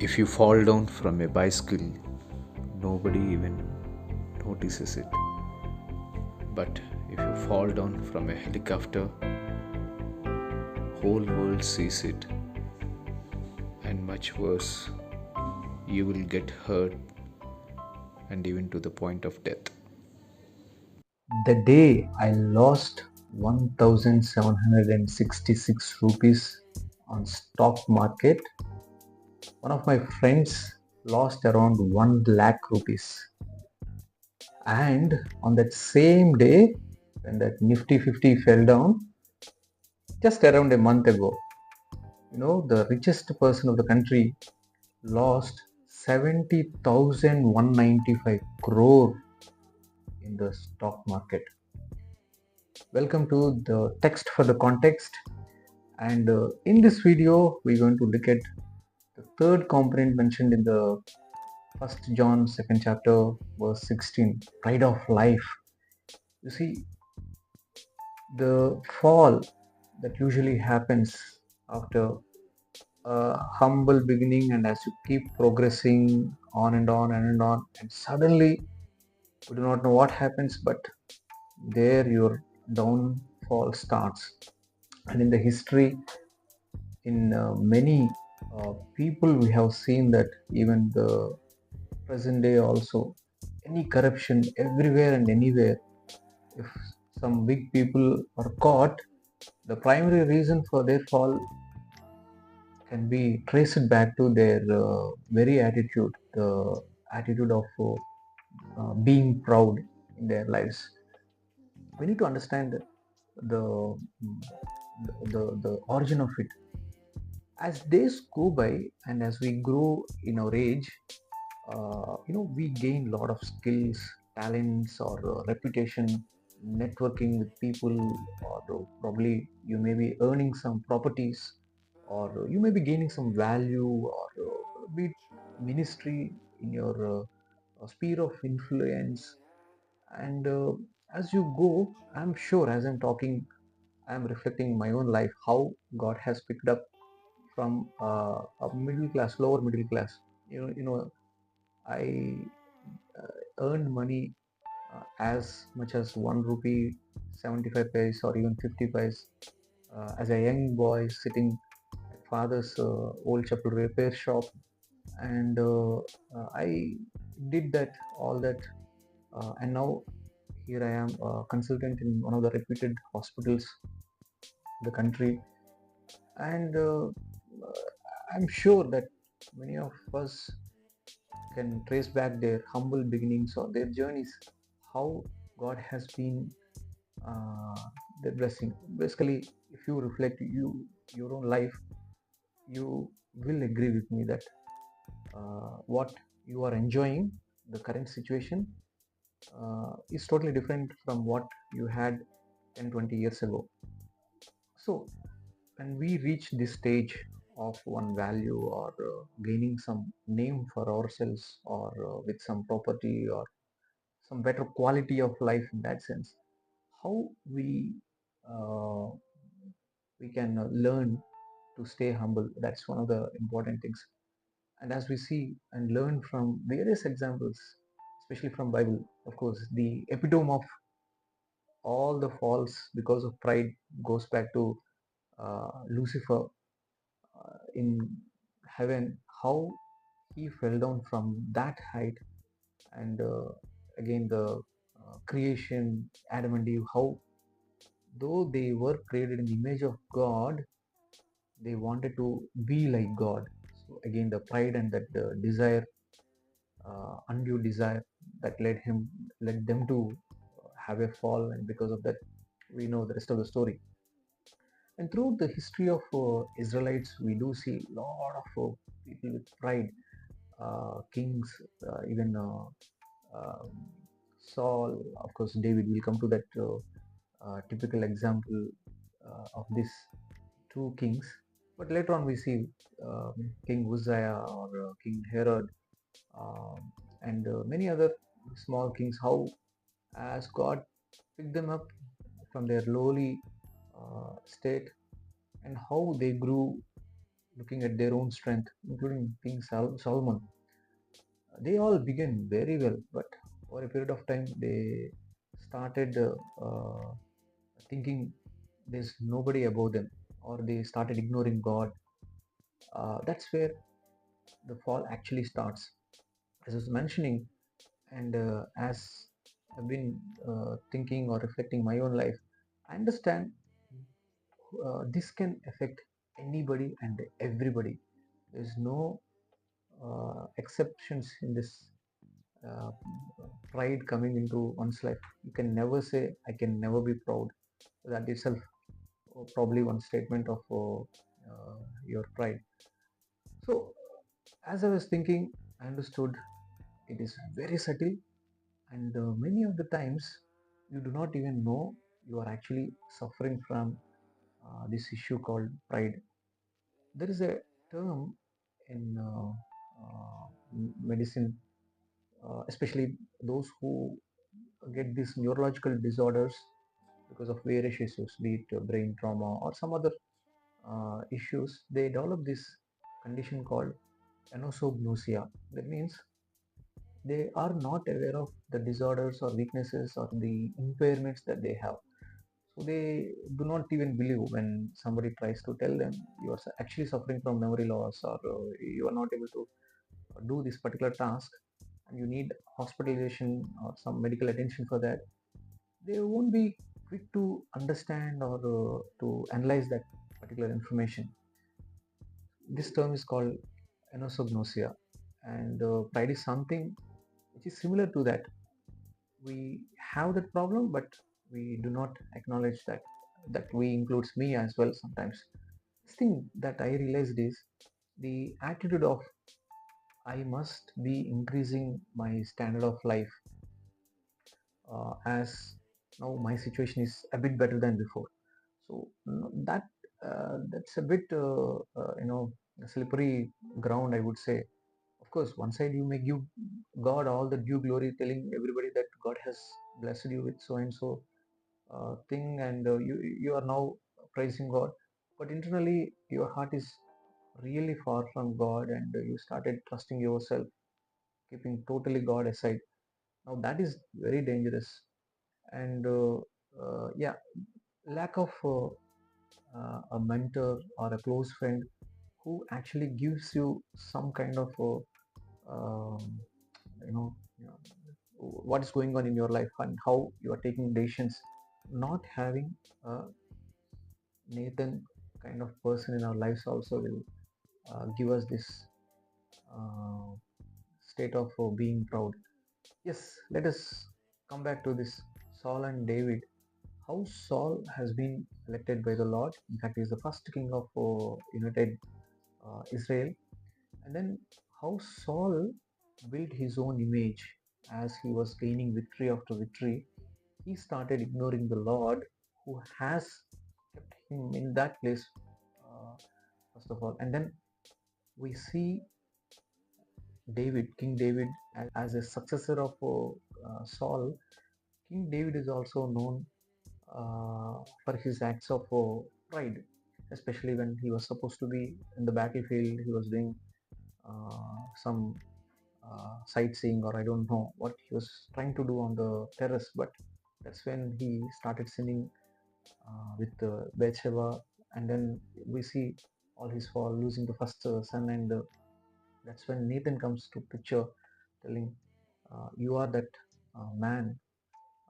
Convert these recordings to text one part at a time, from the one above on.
If you fall down from a bicycle, nobody even notices it. But if you fall down from a helicopter, whole world sees it. And much worse, you will get hurt and even to the point of death. The day I lost 1766 rupees on stock market, one of my friends lost around 1 lakh rupees. And on that same day, when that Nifty 50 fell down, just around a month ago, the richest person of the country lost 70,195 crore in the stock market. Welcome to the text for the context. And in this video, we're going to look at the third component mentioned in the First John 2nd chapter, verse 16, pride of life. You see, the fall that usually happens after a humble beginning, and as you keep progressing on and on and on, and suddenly you do not know what happens, but there your downfall starts. And in the history, in many people, we have seen that even the present day also, any corruption everywhere and anywhere, if some big people are caught, the primary reason for their fall can be traced back to their very attitude, the attitude of being proud in their lives. We need to understand the the origin of it. As days go by and as we grow in our age, we gain a lot of skills, talents, or reputation, networking with people, or probably you may be earning some properties, or you may be gaining some value, or be it ministry in your sphere of influence. And as you go, I'm sure as I'm talking, I'm reflecting my own life, how God has picked up from a middle class, lower middle class. I earned money as much as 1 rupee 75 paise or even 50 paise as a young boy sitting at father's old chapel repair shop. And I did that, all that, and now here I am, a consultant in one of the reputed hospitals in the country. And I'm sure that many of us can trace back their humble beginnings or their journeys, how God has been uh, their blessing. Basically, if you reflect your own life, you will agree with me that what you are enjoying, the current situation, is totally different from what you had 10, 20 years ago. So when we reach this stage of one value, or gaining some name for ourselves, or with some property or some better quality of life in that sense, how uh, we can learn to stay humble. That's one of the important things. And as we see and learn from various examples, especially from Bible, of course, the epitome of all the falls because of pride goes back to Lucifer in heaven, how he fell down from that height. And again, the creation, Adam and Eve, how though they were created in the image of God, they wanted to be like God. So again, the pride and that desire, undue desire, that led them to have a fall, and because of that, we know the rest of the story. And throughout the history of Israelites, we do see a lot of people with pride, kings, even um Saul, of course, David. We'll come to that typical example of these two kings. But later on, we see King Uzziah, or King Herod, and many other small kings, how as God picked them up from their lowly state, and how they grew looking at their own strength, including King Solomon. They all began very well, but over a period of time, they started thinking there's nobody above them, or they started ignoring God. That's where the fall actually starts. As I was mentioning, and as I've been thinking or reflecting my own life, I understand this can affect anybody and everybody. There's no exceptions in this uh, pride coming into one's life. You can never say, I can never be proud. That itself, probably one statement of your pride. So, as I was thinking, I understood it is very subtle, and many of the times you do not even know you are actually suffering from this issue called pride. There is a term in medicine, especially those who get these neurological disorders because of various issues, be it brain trauma or some other issues. They develop this condition called anosognosia. That means they are not aware of the disorders or weaknesses or the impairments that they have. So they do not even believe when somebody tries to tell them you are actually suffering from memory loss, or you are not able to do this particular task and you need hospitalization or some medical attention for that. They won't be quick to understand or to analyze that particular information. This term is called anosognosia, and pride is something which is similar to that. We have that problem, but we do not acknowledge that we includes me as well sometimes. This thing that I realized is the attitude of I must be increasing my standard of life, as now my situation is a bit better than before. So that's a bit a slippery ground, I would say. Of course, one side you may give God all the due glory, telling everybody that God has blessed you with so and so thing, and you are now praising God. But internally, your heart is really far from God, and you started trusting yourself, keeping totally God aside. Now that is very dangerous, and yeah, lack of a mentor or a close friend who actually gives you some kind of you know what is going on in your life and how you are taking decisions. Not having a Nathan kind of person in our lives also will give us this uh, state of being proud. Yes, let us come back to this Saul and David. How Saul has been elected by the Lord. In fact, he is the first king of united Israel. And then how Saul built his own image as he was gaining victory after victory. He started ignoring the Lord who has kept him in that place, uh, first of all. And then we see King David, as a successor of Saul. King David is also known for his acts of pride, especially when he was supposed to be in the battlefield. He was doing some sightseeing, or I don't know what he was trying to do on the terrace, but that's when he started sinning with Bathsheba, and then we see all his fall, losing the first son, and that's when Nathan comes to picture, telling, "You are that man."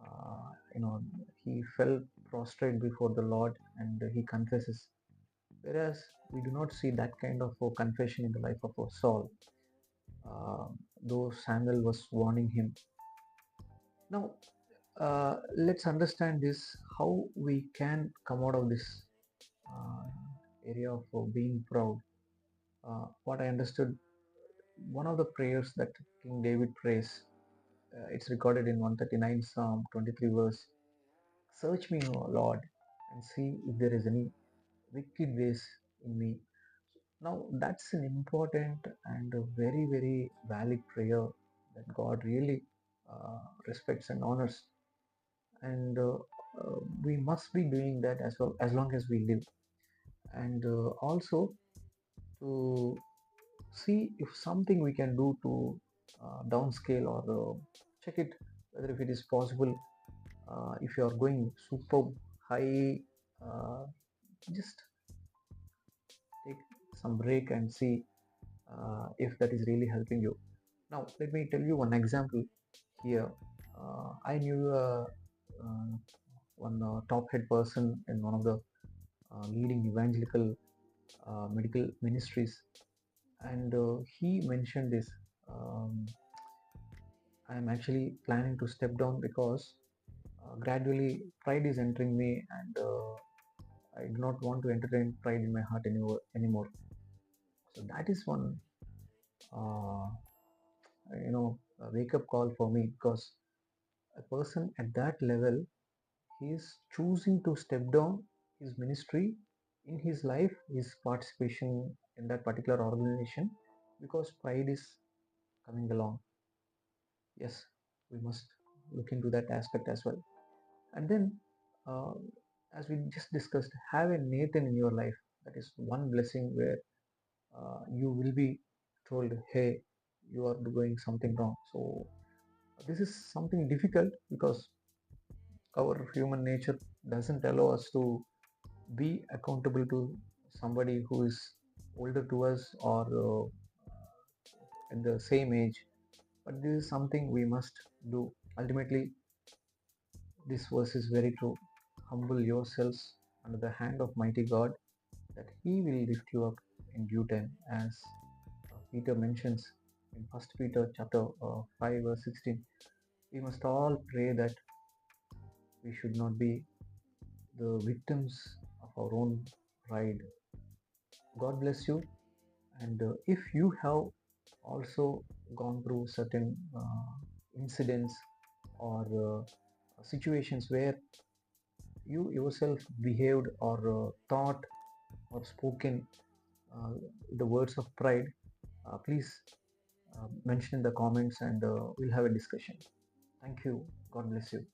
Uh, you know, he fell prostrate before the Lord, and he confesses. Whereas we do not see that kind of confession in the life of Saul, uh, though Samuel was warning him. Now, let's understand this, how we can come out of this uh, area of being proud. What I understood, one of the prayers that King David prays, it's recorded in 139 Psalm 23 verse. Search me, O Lord, and see if there is any wicked ways in me. Now, that's an important and a very, very valid prayer that God really respects and honors. And we must be doing that as well as long as we live. And also, to see if something we can do to downscale or check it whether if it is possible. If you are going super high, uh, just take some break and see if that is really helping you. Now, let me tell you one example here. I knew one top head person in one of the leading evangelical medical ministries, and he mentioned this. Um, I am actually planning to step down because gradually pride is entering me, and I do not want to entertain pride in my heart anymore. So that is one, uh, a wake up call for me, because a person at that level, he is choosing to step down his ministry in his life, his participation in that particular organization, because pride is coming along. Yes, we must look into that aspect as well. And then, uh, as we just discussed, have a Nathan in your life. That is one blessing where you will be told, hey, you are doing something wrong. So this is something difficult, because our human nature doesn't allow us to be accountable to somebody who is older to us, or in the same age. But this is something we must do. Ultimately, this verse is very true. Humble yourselves under the hand of mighty God, that he will lift you up in due time, as Peter mentions in First Peter chapter 5 verse 16. We must all pray that we should not be the victims of our own pride. God bless you. And if you have also gone through certain incidents or situations where you yourself behaved or thought or spoken uh, the words of pride, please mention in the comments, and we'll have a discussion. Thank you. God bless you.